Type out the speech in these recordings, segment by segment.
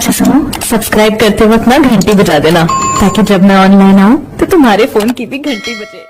अच्छा सुनो, सब्सक्राइब करते वक्त ना घंटी बजा देना, ताकि जब मैं ऑनलाइन आऊँ तो तुम्हारे फोन की भी घंटी बजे।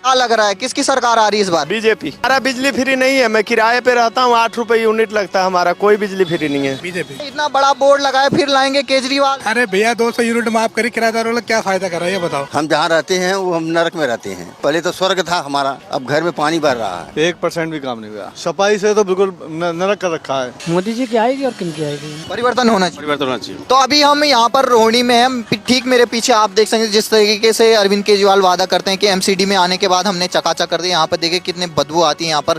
क्या लग रहा है किसकी सरकार आ रही है इस बार? बीजेपी। हमारा बिजली फ्री नहीं है, मैं किराए पे रहता हूँ, 8 रुपए यूनिट लगता है, हमारा कोई बिजली फ्री नहीं है। बीजेपी। इतना बड़ा बोर्ड लगाए फिर लाएंगे केजरीवाल। अरे भैया 200 यूनिट माफ करी, किराएदार वाला क्या फायदा कर रहा है ये बताओ। हम जहाँ रहते हैं वो हम नरक में रहते हैं। पहले तो स्वर्ग था हमारा, अब घर में पानी भर रहा है। 1% भी काम नहीं हुआ। सफाई से तो बिल्कुल नरक कर रखा है। मोदी जी की आएगी और किन की आएगी? परिवर्तन होना चाहिए। परिवर्तन होना चाहिए। तो अभी हम यहाँ पर रोहिणी में हैं, ठीक मेरे पीछे आप देख सकते हैं जिस तरीके से अरविंद केजरीवाल वादा करते हैं कि एमसीडी में आने के बाद हमने चकाचक कर दिया। यहाँ पर देखिए कितने बदबू आती है, यहाँ पर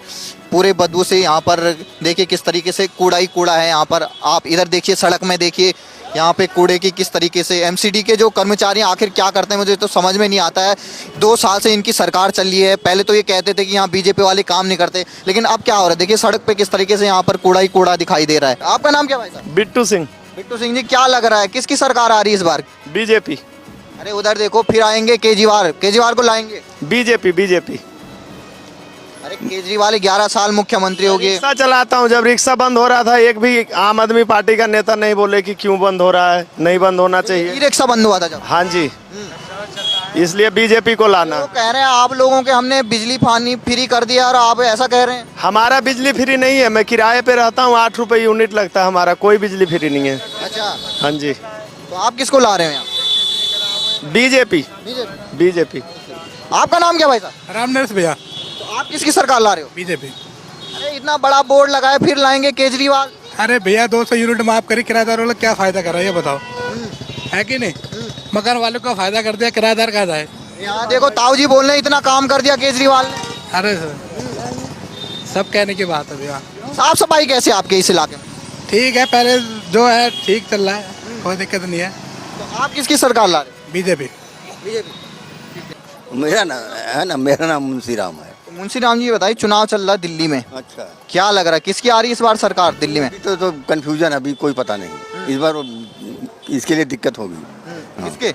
पूरे बदबू से यहाँ पर देखिए किस तरीके से कूड़ा ही कूड़ा है। यहाँ पर आप इधर देखिए सड़क में देखिए यहाँ पे कूड़े की किस तरीके से एमसीडी के जो कर्मचारी आखिर क्या करते हैं मुझे तो समझ में नहीं आता है। 2 साल से इनकी सरकार चल रही है, पहले तो ये कहते थे कि यहाँ बीजेपी वाले काम नहीं करते, लेकिन अब क्या हो रहा है देखिए सड़क पे किस तरीके से यहाँ पर कूड़ा ही कूड़ा दिखाई दे रहा है। आपका नाम क्या भाई साहब? बिट्टू सिंह। बिट्टू सिंह जी, क्या लग रहा है किसकी सरकार आ रही है इस बार? बीजेपी। अरे उधर देखो फिर आएंगे केजरीवाल, केजरीवाल को लाएंगे। BJP BJP. अरे केजरीवाल 11 साल मुख्यमंत्री हो गए। रिक्शा चलाता हूँ, जब रिक्शा बंद हो रहा था एक भी आम आदमी पार्टी का नेता नहीं बोले कि क्यों बंद हो रहा है, नहीं बंद होना चाहिए। ई रिक्शा बंद हुआ था जब। हाँ जी, इसलिए बीजेपी को लाना। वो कह रहे हैं आप लोगों के हमने बिजली पानी फ्री कर दिया और आप ऐसा कह रहे हैं। हमारा बिजली फ्री नहीं है, मैं किराए पे रहता हूँ, 8 रुपए यूनिट लगता है, हमारा कोई बिजली फ्री नहीं है। अच्छा, हाँ जी। तो आप किसको ला रहे हैं यहाँ? BJP BJP. बीजेपी। आपका नाम क्या भाई साहब? राम नरेश भैया। तो आप किसकी सरकार ला रहे हो? बीजेपी। अरे इतना बड़ा बोर्ड लगाए फिर लाएंगे केजरीवाल। अरे भैया 200 यूनिट माफ करी, किराएदार वाला क्या फायदा कर रहा है ये बताओ, है कि नहीं? मकान वालों का फायदा कर दिया, किराएदार का है। यहाँ देखो ताऊ जी बोल रहे हैं इतना काम कर दिया केजरीवाल ने। अरे सर सब कहने की बात है भैया। साफ सफाई कैसे आपके इस इलाके में? ठीक है, पहले जो है ठीक चल रहा है, कोई दिक्कत नहीं है। तो आप किसकी सरकार ला रहे हो? बीजेपी। बीजेपी। मेरा नाम मुंशी राम है। तो मुंशी राम जी बताइए, चुनाव चल रहा है दिल्ली में, अच्छा, क्या लग रहा है किसकी आ रही है इस बार सरकार दिल्ली में? अभी तो कंफ्यूजन, अभी कोई पता नहीं। इस बार इसके लिए दिक्कत होगी। किसके?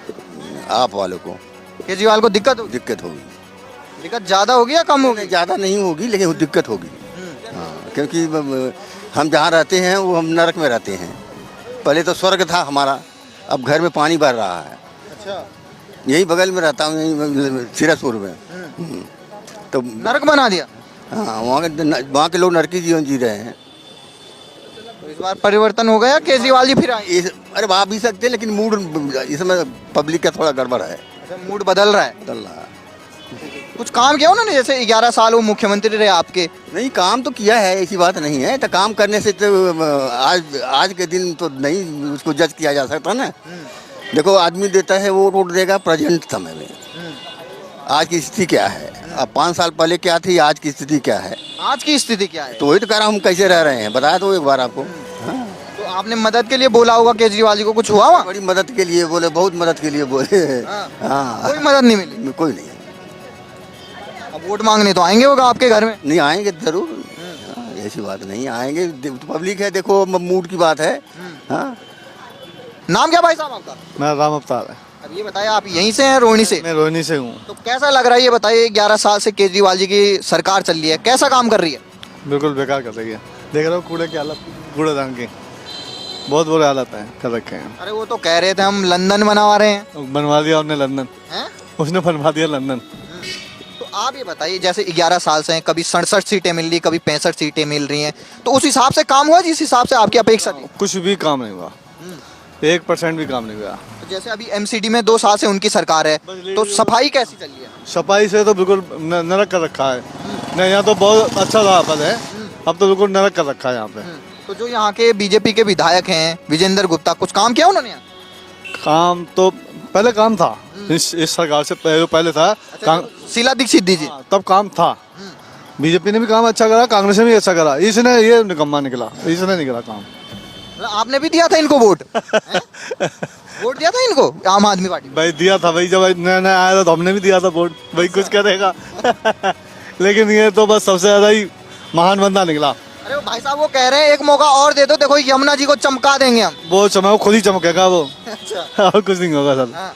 आप वालों को केजरीवाल को दिक्कत होगी? दिक्कत होगी। दिक्कत ज्यादा होगी या कम होगी? ज़्यादा नहीं होगी लेकिन दिक्कत होगी। हाँ, क्योंकि हम जहाँ रहते हैं वो हम नरक में रहते हैं। पहले तो स्वर्ग था हमारा, अब घर में पानी भर रहा है। अच्छा, यही बगल में रहता हूँ, यही सिरासुर में। तो नरक बना दिया। हाँ, वहाँ के लोग नरकी जीवन जी रहे हैं। तो इस बार परिवर्तन हो गया, केजरीवाल जी फिर आए? अरे आ भी सकते हैं लेकिन मूड इसमें पब्लिक का थोड़ा गड़बड़ है। अच्छा, मूड बदल रहा है। बदल रहा है। कुछ काम किया उन्होंने, जैसे 11 साल वो मुख्यमंत्री रहे आपके? नहीं, काम तो किया है, ऐसी बात नहीं है। तो काम करने से तो आज के दिन तो नहीं उसको जज किया जा सकता ना। देखो आदमी देता है वो वोट देगा प्रेजेंट समय में। आज की स्थिति क्या है, अब 5 साल पहले क्या थी, आज की स्थिति क्या है? आज की स्थिति क्या है? तो वही तो कह रहा हूँ, हम कैसे रह रहे हैं बताया तो एक बार आपको। हाँ? तो आपने मदद के लिए बोला होगा केजरीवाल जी को, कुछ हुआ वहाँ? बड़ी मदद के लिए बोले, बहुत मदद के लिए बोले। हाँ, कोई मदद नहीं मिली? कोई नहीं। अब वोट मांगने तो आएंगे होगा आपके घर में? नहीं आएंगे जरूर। हाँ, ऐसी बात नहीं, आएंगे। पब्लिक है, देखो मूड की बात है। हाँ, नाम क्या भाई साहब आपका? मैं राम अवतार है। अब ये बताइए, आप यहीं से हैं रोहिणी से? मैं रोहिणी से हूँ। तो कैसा लग रहा है ये बताइए, 11 साल से केजरीवाल जी की सरकार चल रही है, कैसा काम कर रही है? बिल्कुल बेकार कर रही है। देख रहे हो कूड़े की हालत, कूड़ेदान की बहुत बुरे हालत है कर रखे हैं। अरे वो तो कह रहे थे हम लंदन बनवा रहे हैं। बनवा दिया उसने लंदन, हैं? उसने बनवा दिया लंदन। तो आप ये बताइए, जैसे 11 साल से हैं, कभी 67 सीटें मिल रही, कभी 65 सीटें मिल रही हैं, तो उस हिसाब से काम हुआ जिस हिसाब से आपकी अपेक्षा थी? कुछ भी काम नहीं हुआ, 1% भी काम नहीं हुआ। तो जैसे अभी एमसीडी में 2 साल से उनकी सरकार है, तो सफाई कैसी चल रही है? सफाई से तो बिल्कुल नरक कर रखा है। नहीं, यहाँ तो बहुत अच्छा था पहले, अब तो बिल्कुल नरक कर रखा है यहाँ पे। तो जो यहाँ के बीजेपी के विधायक हैं विजेंद्र गुप्ता, कुछ काम किया उन्होंने यहाँ? काम तो पहले काम था, इस सरकार से पहले था काम। शीला दीक्षित दीजिए। हाँ, तब काम था। बीजेपी ने भी काम अच्छा करा, कांग्रेस ने भी अच्छा करा, इसने ये निकम्मा निकला, इसने नहीं करा काम। मतलब आपने भी दिया था इनको वोट? हैं? वोट दिया था इनको आम आदमी पार्टी? भाई दिया था भाई, जब नया नया आया था तो हमने भी दिया था वोट, भाई कुछ करेगा। लेकिन ये तो बस सबसे ज्यादा ही महान बंदा निकला। अरे वो भाई साहब वो कह रहे हैं एक मौका और दे दो, देखो यमुना जी को चमका देंगे हम। वो चमका, खुद ही चमकेगा वो। अच्छा। और कुछ नहीं होगा सर, हाँ।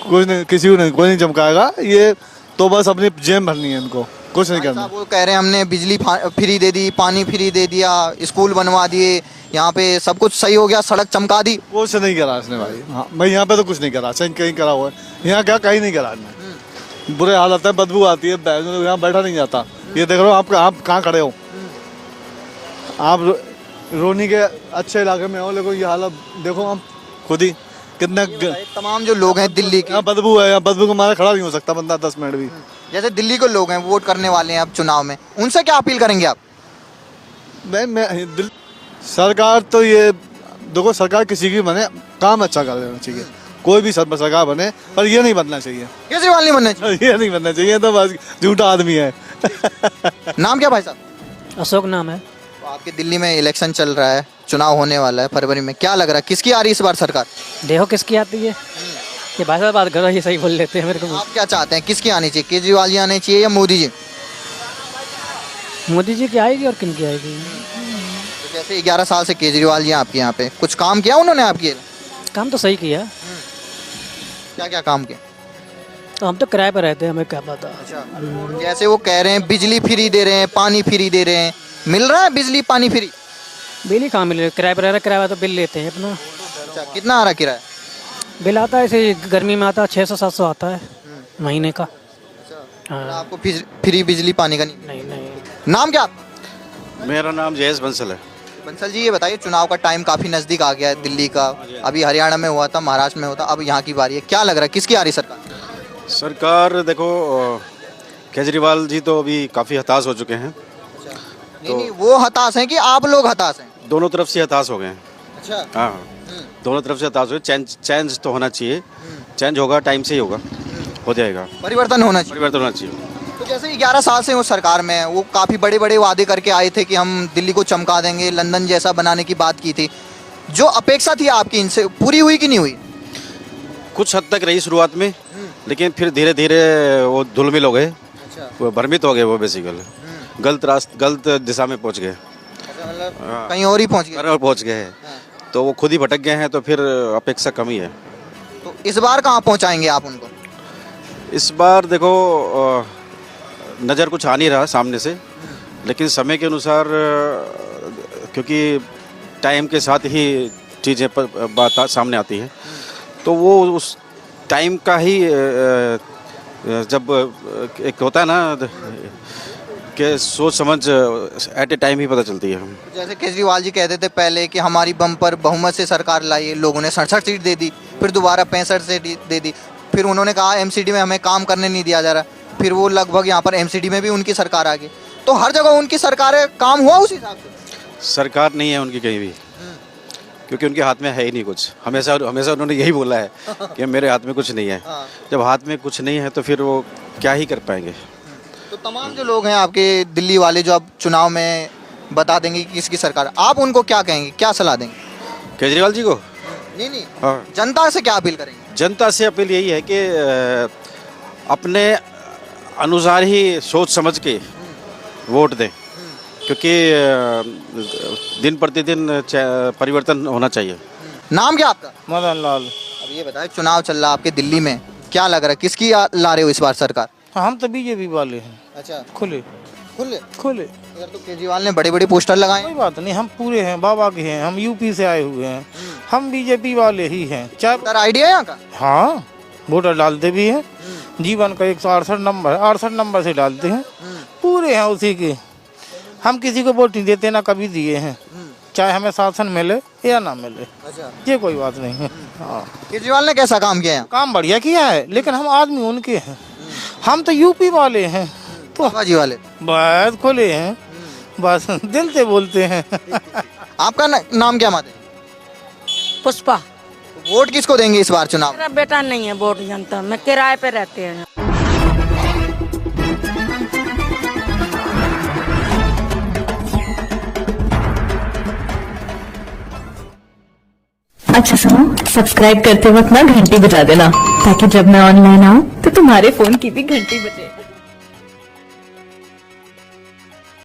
कुछ नहीं, किसी को नहीं, कोई नहीं चमकाएगा। ये तो बस अपनी जेब भरनी है इनको, कुछ नहीं भाई करना। साहब वो कह रहे हैं हमने बिजली फ्री दे दी, पानी फ्री दे दिया, स्कूल बनवा दिए, यहाँ पे सब कुछ सही हो गया, सड़क चमका दी। कुछ नहीं करा इसने भाई। हाँ भाई, यहाँ पे तो कुछ नहीं करा, सही कहीं करा हुआ है। यहाँ क्या कहीं नहीं करा इसने। बुरे हालत है, बदबू आती है, यहाँ बैठा नहीं जाता। ये देख रहे हो आप कहाँ खड़े हो, आप रोनी के अच्छे इलाके में हो, लेकिन ये हालत देखो आप खुद ही कितना। तमाम जो लोग हैं दिल्ली के, यहाँ बदबू है, यहाँ बदबू को मारा खड़ा नहीं हो सकता बंदा 10 मिनट भी। जैसे दिल्ली के लोग हैं वोट करने वाले हैं अब चुनाव में, उनसे क्या अपील करेंगे आप? सरकार तो ये देखो, सरकार किसी की बने, काम अच्छा कर देना चाहिए, कोई भी सरकार बने, पर ये नहीं बनना चाहिए। केजरीवाल नहीं बनना चाहिए। ये नहीं बनना चाहिए, तो बस झूठा आदमी है। नाम क्या भाई साहब? अशोक नाम है। तो आपके दिल्ली में इलेक्शन चल रहा है, चुनाव होने वाला है फरवरी में, क्या लग रहा है किसकी आ रही है इस बार सरकार? देखो किसकी आती है। ये भाई साहब बात करो, ये सही बोल लेते हैं मेरे को। आप क्या चाहते हैं, किसकी आनी चाहिए, केजरीवाल जी आने चाहिए या मोदी जी? मोदी जी की आएगी और किन की आएगी। तो जैसे 11 साल से केजरीवाल जी आपके यहाँ पे कुछ काम किया उन्होंने आपके? काम तो सही किया। क्या क्या काम किया? तो हम तो किराए पर रहते हैं, हमें क्या पता। जैसे वो कह रहे हैं बिजली फ्री दे रहे हैं, पानी फ्री दे रहे हैं, मिल रहा है बिजली पानी फ्री? बिल ही कहाँ मिल रहा है, किराए पर रह रहा है, किराया तो बिल लेते हैं अपना। अच्छा, कितना आ रहा किराया? बिल आता है ऐसे गर्मी में आता है 600-700 आता है महीने का। हाँ। आपको फ्री बिजली पानी का नहीं? नहीं। नाम क्या आपका? मेरा नाम जयेश बंसल है। बंसल जी ये बताइए, चुनाव का टाइम काफी नजदीक आ गया है दिल्ली का, अभी हरियाणा में हुआ था, महाराष्ट्र में होता, अब यहाँ की बारी है, क्या लग रहा है किसकी आ रही सरकार? सरकार देखो, केजरीवाल जी तो अभी काफ़ी हताश हो चुके हैं। नहीं, वो हताश हैं कि आप लोग हताश हैं? दोनों तरफ से हताश हो गए हैं। अच्छा। हाँ, दोनों तरफ से हताश हो गए। चेंज तो होना चाहिए, चेंज होगा, टाइम से ही होगा, हो जाएगा, परिवर्तन होना चाहिए। परिवर्तन होना चाहिए। तो जैसे 11 साल से वो सरकार में है, वो काफ़ी बड़े बड़े वादे करके आए थे कि हम दिल्ली को चमका देंगे, लंदन जैसा बनाने की बात की थी, जो अपेक्षा थी आपकी इनसे पूरी हुई कि नहीं हुई? कुछ हद तक रही शुरुआत में, लेकिन फिर धीरे धीरे वो धुलमिल हो गए, वो भ्रमित हो गए, वो बेसिकली गलत दिशा में पहुंच गए, मतलब कहीं और ही पहुंच गए। और पहुंच गए हैं, तो वो खुद ही भटक गए हैं, तो फिर अपेक्षा कमी है। तो इस बार कहाँ पहुंचाएंगे आप उनको? इस बार देखो, नज़र कुछ आ नहीं रहा सामने से, लेकिन समय के अनुसार, क्योंकि टाइम के साथ ही चीज़ें बात सामने आती हैं, तो वो उस टाइम का ही जब एक होता है ना कि सोच समझ एट ए टाइम ही पता चलती है। जैसे केजरीवाल जी कहते थे पहले कि हमारी बम्पर बहुमत से सरकार लाई है, लोगों ने 67 सीट दे दी, फिर दोबारा 65 सीट दे दी, फिर उन्होंने कहा एमसीडी में हमें काम करने नहीं दिया जा रहा, फिर वो लगभग यहाँ पर एमसीडी में भी उनकी सरकार आ गई, तो हर जगह उनकी सरकार है, काम हुआ उस हिसाब से? सरकार नहीं है उनकी कहीं भी, क्योंकि उनके हाथ में है ही नहीं कुछ। हमेशा उन्होंने यही बोला है कि मेरे हाथ में कुछ नहीं है। जब हाथ में कुछ नहीं है तो फिर वो क्या ही कर पाएंगे। तो तमाम जो लोग हैं आपके दिल्ली वाले जो अब चुनाव में बता देंगे कि किसकी सरकार, आप उनको क्या कहेंगे, क्या सलाह देंगे? केजरीवाल जी को नहीं, हाँ, जनता से क्या अपील करेंगे? जनता से अपील यही है कि अपने अनुसार ही सोच समझ के वोट दें, क्योंकि दिन प्रतिदिन परिवर्तन होना चाहिए। नाम क्या आपका? मदन लाल। अब ये बताएं, चुनाव चल रहा है आपके दिल्ली में, क्या लग रहा है किसकी ला रहे हो इस बार सरकार? हम तो बीजेपी वाले हैं। अच्छा, खुले खुले खुले। इधर तो केजरीवाल ने बड़े बड़े पोस्टर लगाए कोई बात नहीं, हम पूरे हैं, बाबा के हैं, हम यूपी से आए हुए हैं, हम बीजेपी वाले ही हैं। वोटर आइडिया यहाँ का? हाँ, वोटर डालते भी हैं, जीवन का 168 नंबर है, 68 नंबर से डालते हैं, पूरे हैं उसी के। हम किसी को वोट नहीं देते, ना कभी दिए हैं, चाहे हमें शासन मिले या ना मिले। अच्छा, ये कोई बात नहीं है। हाँ, केजरीवाल ने कैसा काम किया है? काम बढ़िया किया है, लेकिन हम आदमी उनके हैं, हम तो यूपी वाले हैं, तो बाबाजी वाले बस खुले हैं, बस दिल से बोलते हैं। आपका नाम क्या माते? पुष्पा। वोट किसको देंगे इस बार चुनाव? मेरा बेटा नहीं है वोट जनता, मैं किराए पे रहते हैं। अच्छा सुनो, सब्सक्राइब करते वक्त ना घंटी बजा देना, ताकि जब मैं ऑनलाइन आऊँ तो तुम्हारे फोन की भी घंटी बजे।